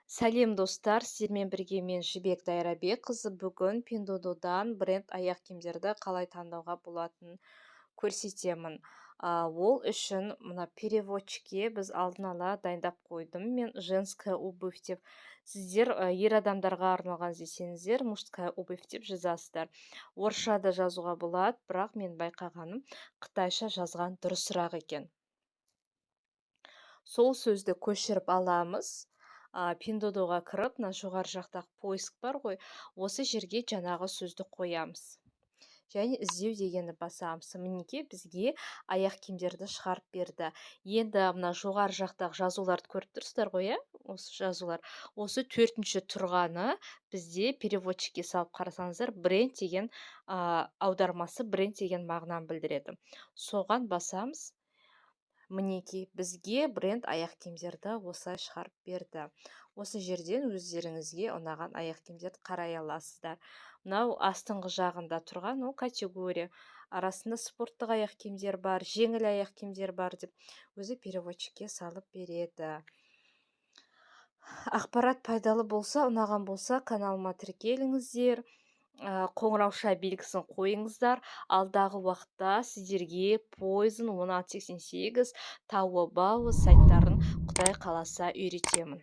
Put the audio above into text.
Сәлем достар, сіздермен бірге мен Жібек Дайрабекқызы. Бүгін Pinduoduo'дан бренд аяқ киімдерді қалай таңдауға болатынын көрсетемін. Ол үшін мына переводчикке біз алдын ала дайындап қойдым. Мен женская обувь деп, сіздер ер адамдарға арналған десеңіздер, мужская обувь деп жазасыздар. Орысша да жазуға болады, бірақ мен байқағаным қытайша жазған дұрысырақ екен. Сол сөзді көшіріп аламыз. Pinduoduo'ға кіріп, мына жоғары жақтағы поиск бар ғой, осы жерге жаңағы сөзді қоямыз. Және іздеу дегенді басамыз. Мінекей бізге аяқ киімдерді шығарып берді. Енді мына жоғары жақтағы жазуларды көріп тұрсыздар ғой, иә? Осы жазулар. Осы төртінші тұрғаны бізде переводчикке салып қарасаңыздар, бренд деген аудармасы бренд деген мағынаны білдіреді. Соған басамыз. Мінекей бізге бренд аяқ киімдерді осылай шығарып берді. Осы жерден өздеріңізге ұнаған аяқ киімдерді қарай аласыздар. Мынау астыңғы жағында тұрған ол категория. Арасында спорттық аяқ киімдер бар, жеңіл аяқ киімдер бар деп өзі переводчикке салып береді. Ақпарат пайдалы болса, ұнаған болса, каналыма тіркеліңіздер. Қоңырауша белгісін қойыңыздар. Алдағы уақытта сіздерге Poizon 1688, Taobao сайттарын Құдай қаласа үйретемін.